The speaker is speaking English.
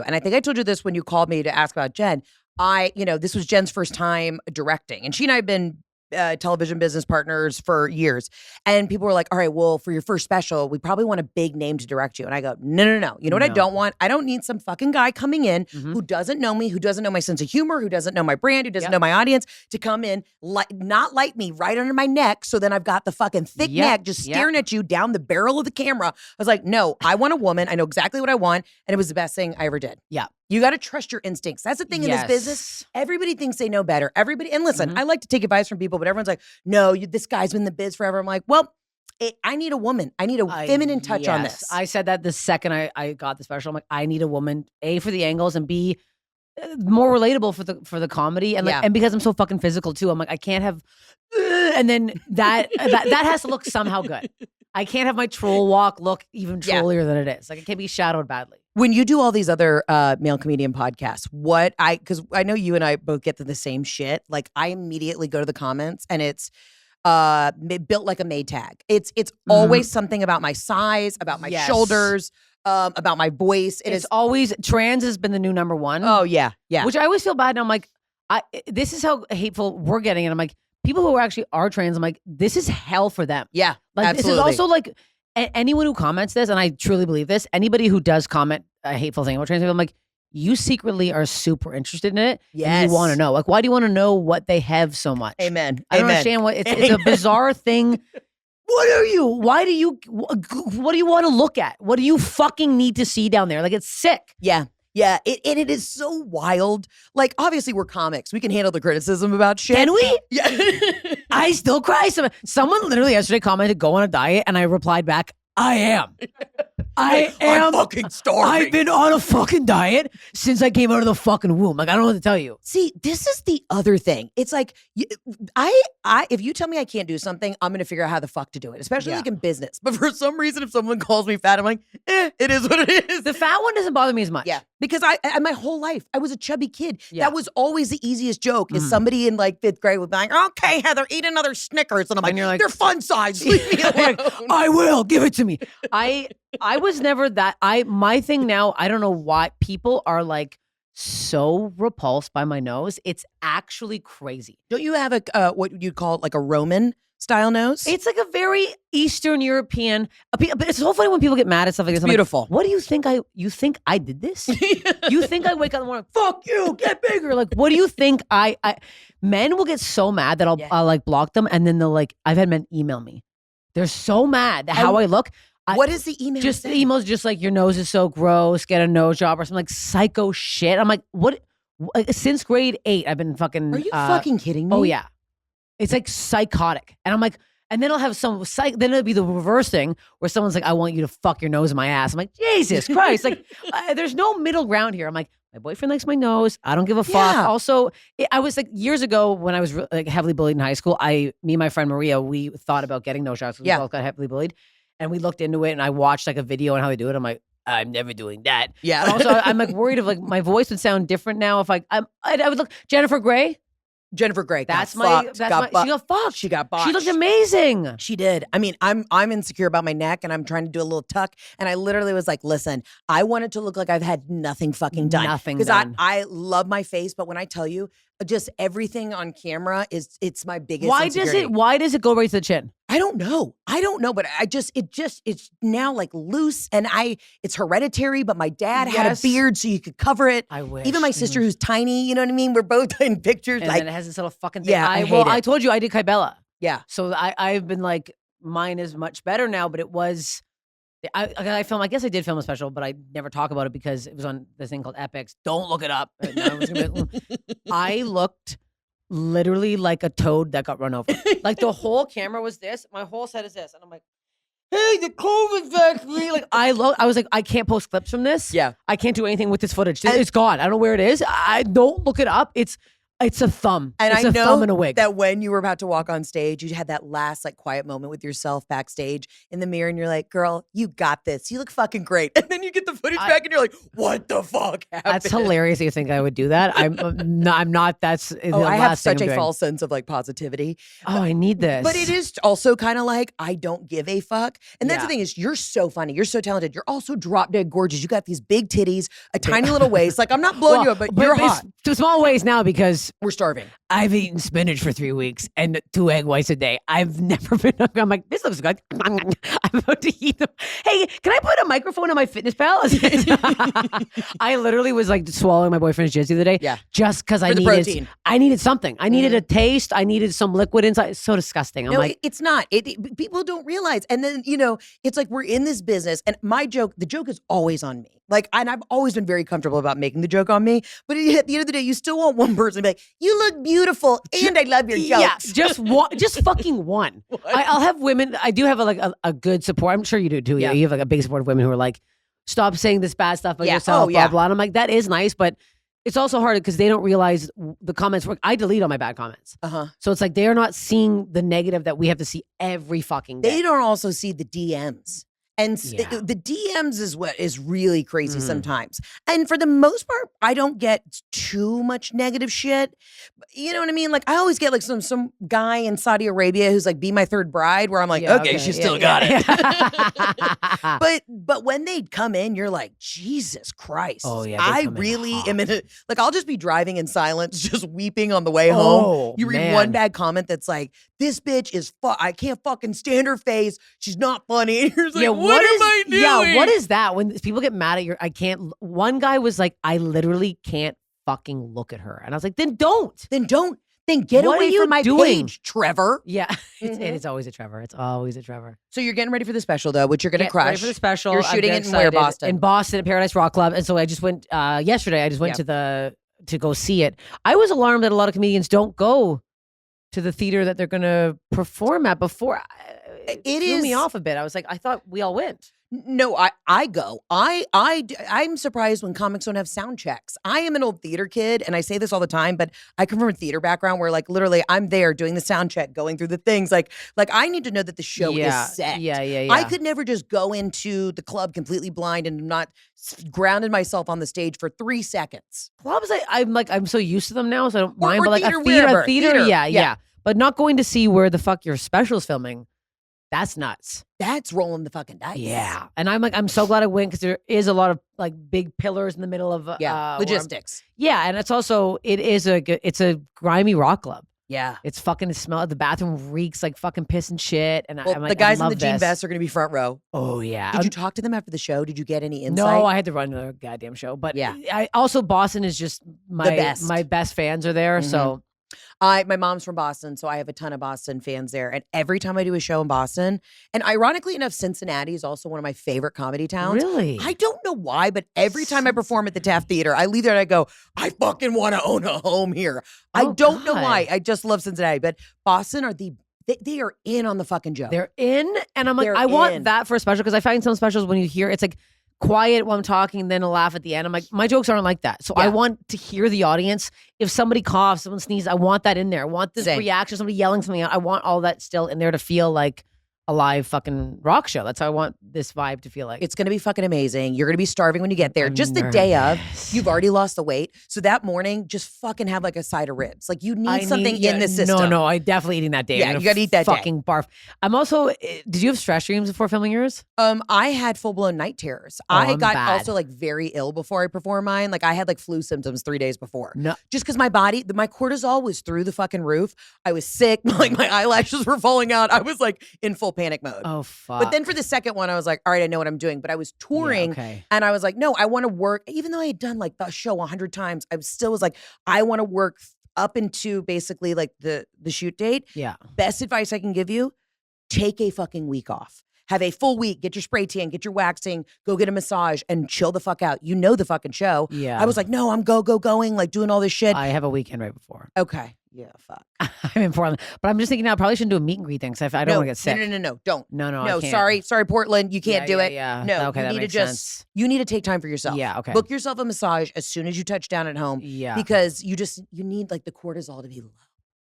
And I think I told you this when you called me to ask about Jen. This was Jen's first time directing, and she and I have been television business partners for years. And people were like, all right, well, for your first special, we probably want a big name to direct you. And I go, no. You know what I don't want? I don't need some fucking guy coming in who doesn't know me, who doesn't know my sense of humor, who doesn't know my brand, who doesn't know my audience, to come in, not like me right under my neck. So then I've got the fucking thick neck just staring at you down the barrel of the camera. I was like, no, I want a woman. I know exactly what I want. And it was the best thing I ever did. Yeah. You got to trust your instincts. That's the thing in this business. Everybody thinks they know better. Everybody, and listen, I like to take advice from people, but everyone's like, no, this guy's been in the biz forever. I'm like, well, I need a woman. I need a feminine touch on this. I said that the second I got the special. I'm like, I need a woman, A, for the angles, and B, more relatable for the comedy. And and because I'm so fucking physical too, I'm like, I can't have, and then that has to look somehow good. I can't have my troll walk look even trollier than it is. Like, it can't be shadowed badly. When you do all these other male comedian podcasts, because I know you and I both get to the same shit. Like, I immediately go to the comments and it's built like a made tag. It's always something about my size, about my shoulders, about my voice. It's always, trans has been the new number one. Oh yeah. Which I always feel bad. And I'm like, this is how hateful we're getting. And I'm like, people who are trans, I'm like, this is hell for them. Yeah, like absolutely. This is also like, anyone who comments this, and I truly believe this, anybody who does comment a hateful thing about trans people, I'm like, you secretly are super interested in it. Yes. And you want to know. Like, why do you want to know what they have so much? Amen. I don't understand what it's a bizarre thing. What are you? What do you want to look at? What do you fucking need to see down there? Like, it's sick. Yeah. Yeah, it is so wild. Like, obviously, we're comics. We can handle the criticism about shit. Can we? Yeah. I still cry. Someone literally yesterday commented, go on a diet, and I replied back, I am. I am. I'm fucking starving. I've been on a fucking diet since I came out of the fucking womb. Like, I don't know what to tell you. See, this is the other thing. It's like, if you tell me I can't do something, I'm going to figure out how the fuck to do it, especially like in business. But for some reason, if someone calls me fat, I'm like, it is what it is. The fat one doesn't bother me as much. Yeah. Because my whole life, I was a chubby kid. Yeah. That was always the easiest joke. Is somebody in like 5th grade would be like, okay, Heather, eat another Snickers. And I'm like, you're like, they're fun size. Leave me alone. I will. Give it to me. I was never that. My thing now, I don't know why people are like so repulsed by my nose. It's actually crazy. Don't you have a what you'd call like a Roman style nose? It's like a very Eastern European, but it's so funny when people get mad at stuff like this. I'm beautiful. Like, what do you think you think I did this? You think I wake up in the morning, fuck you, get bigger. Like, what do you think men will get so mad that I'll like block them. And then they'll like, I've had men email me. They're so mad at how I look. What is the email? Just the email's just like, your nose is so gross, get a nose job or something like psycho shit. I'm like, what? Since grade 8, I've been fucking. Are you fucking kidding me? Oh yeah. It's like psychotic. And I'm like, and then I'll have then it'll be the reverse thing where someone's like, I want you to fuck your nose in my ass. I'm like, Jesus Christ. Like, there's no middle ground here. I'm like, my boyfriend likes my nose. I don't give a fuck. Yeah. Also, I was like, years ago when I was like heavily bullied in high school, me and my friend Maria, we thought about getting nose jobs. We both got heavily bullied. And we looked into it and I watched like a video on how they do it. I'm like, I'm never doing that. Yeah. And also, I'm like worried of like my voice would sound different now if I would look. Jennifer Grey. That's she got fucked. She got botched. She looked amazing. She did. I mean, I'm insecure about my neck and I'm trying to do a little tuck. And I literally was like, listen, I want it to look like I've had nothing fucking done. Nothing done. Because I love my face, but when I tell you, just everything on camera it's my biggest insecurity. Why does it go right to the chin? I don't know, but it's now like loose and it's hereditary, but my dad had a beard so you could cover it. I wish. Even my sister who's tiny, you know what I mean? We're both in pictures. And like, then it has this little fucking thing. Yeah, I told you I did Kybella. Yeah. So I've been like, mine is much better now, but it was, I guess I did film a special, but I never talk about it because it was on this thing called Epics. Don't look it up. I looked literally like a toad that got run over. Like the whole camera was this, my whole set is this, and I'm like, hey, the COVID's back to me. Like I was like, I can't post clips from this. Yeah, I can't do anything with this footage. It's gone. I don't know where it is. I don't look it up. It's It's a thumb. And it's I a know thumb and a wig. that when you were about to walk on stage, you had that last like quiet moment with yourself backstage in the mirror, and you're like, "Girl, you got this. You look fucking great." And then you get the footage back, and you're like, "What the fuck happened?" That's hilarious. That you think I would do that? I'm not. That's I have such a false sense of like positivity. Oh, I need this. But it is also kind of like I don't give a fuck. And that's the thing is, you're so funny. You're so talented. You're also drop dead gorgeous. You got these big titties, a tiny little waist. Like I'm not blowing you up, but you're hot. To small ways now because we're starving. I've eaten spinach for 3 weeks and 2 egg whites a day. I've never been hungry. I'm like, this looks good. I'm about to eat them. Hey, can I put a microphone on my Fitness Pal? I literally was like swallowing my boyfriend's jizz the other day. Yeah. Just because I needed something. I needed a taste. I needed some liquid inside. It's so disgusting. I'm like, it's not. People don't realize. And then, it's like we're in this business and the joke is always on me. Like, and I've always been very comfortable about making the joke on me. But at the end of the day, you still want one person to be like, you look beautiful and I love your jokes. Yeah, just fucking one. I'll have women. I do have a good support. I'm sure you do too. Yeah. You have like a big support of women who are like, stop saying this bad stuff about yourself, blah, blah. And I'm like, that is nice, but it's also hard because they don't realize the comments work. I delete all my bad comments. So it's like they're not seeing the negative that we have to see every fucking day. They don't also see the DMs. And the DMs is what is really crazy sometimes. And for the most part, I don't get too much negative shit. You know what I mean? Like I always get like some guy in Saudi Arabia who's like, be my third bride, where I'm like, okay, she still got it. But when they come in, you're like, Jesus Christ. Oh yeah. I really am in it. Like I'll just be driving in silence, just weeping on the way home. You read one bad comment that's like, this bitch is I can't fucking stand her face. She's not funny. And you're like, what am I doing? Yeah, what is that? When people get mad at I can't. One guy was like, I literally can't fucking look at her. And I was like, then don't. Then get away from my page, Trevor. Yeah, it's always a Trevor. It's always a Trevor. So you're getting ready for the special, though, which you're going to crush. Ready for the special. You're shooting it in where, Boston? In Boston at Paradise Rock Club. And so I just went yesterday. I just went to go see it. I was alarmed that a lot of comedians don't go to the theater that they're going to perform at before. It threw me off a bit. I was like, I thought we all went. No, I go. I'm surprised when comics don't have sound checks. I am an old theater kid, and I say this all the time, but I come from a theater background where, like, literally, I'm there doing the sound check, going through the things. Like I need to know that the show is set. Yeah. I could never just go into the club completely blind and not grounded myself on the stage for 3 seconds. Clubs, I'm so used to them now, so I don't mind. Or But like a theater, yeah. But not going to see where the fuck your special's filming. That's nuts. That's rolling the fucking dice. Yeah. And I'm so glad I went because there is a lot of like big pillars in the middle of logistics. And it's a grimy rock club. Yeah. It's fucking the bathroom reeks like fucking piss and shit. And the guys in the jean vests are going to be front row. Oh yeah. Did you talk to them after the show? Did you get any insight? No, I had to run the goddamn show. But yeah. I also Boston is just my best fans are there. So my mom's from Boston, so I have a ton of Boston fans there. And every time I do a show in Boston, and ironically enough, Cincinnati is also one of my favorite comedy towns. Really? I don't know why, but every time I perform at the Taft Theater, I leave there and I go, I fucking want to own a home here. I don't know why. I just love Cincinnati. But Boston are they are in on the fucking joke. They're in, and I'm like, I want that for a special, because I find some specials when you hear it's like quiet while I'm talking, and then a laugh at the end. I'm like, my jokes aren't like that. So I want to hear the audience. If somebody coughs, someone sneezes, I want that in there. I want this reaction, somebody yelling something out. I want all that still in there to feel like a live fucking rock show. That's how I want this vibe to feel like. It's going to be fucking amazing. You're going to be starving when you get there. Just the day of, you've already lost the weight. So that morning, just fucking have like a side of ribs. Like you need something in the system. No, I'm definitely eating that day. Yeah, you got to eat that fucking barf. I'm also, did you have stress dreams before filming yours? I had full-blown night terrors. I got also like very ill before I performed mine. Like I had like flu symptoms 3 days before. No. Just because my body, my cortisol was through the fucking roof. I was sick. Like my eyelashes were falling out. I was like in full panic mode. Oh, fuck. But then for the second one, I was like, all right, I know what I'm doing. But I was touring and I was like, no, I want to work. Even though I had done like the show 100 times, I still was like, I want to work up into basically like the shoot date. Yeah. Best advice I can give you, take a fucking week off. Have a full week, get your spray tan, get your waxing, go get a massage, and chill the fuck out. You know the fucking show. Yeah. I was like, no, I'm going, like doing all this shit. I have a weekend right before. Okay. Yeah, fuck. I'm in Portland, but I'm just thinking now. I probably shouldn't do a meet and greet thing because I don't want to get sick. No, don't. No, I No, can't. sorry, Portland, you can't do it. Yeah. No, Okay, you that need to makes just sense. you need to take time for yourself. Yeah, okay. Book yourself a massage as soon as you touch down at home. Yeah. Because you need like the cortisol to be low.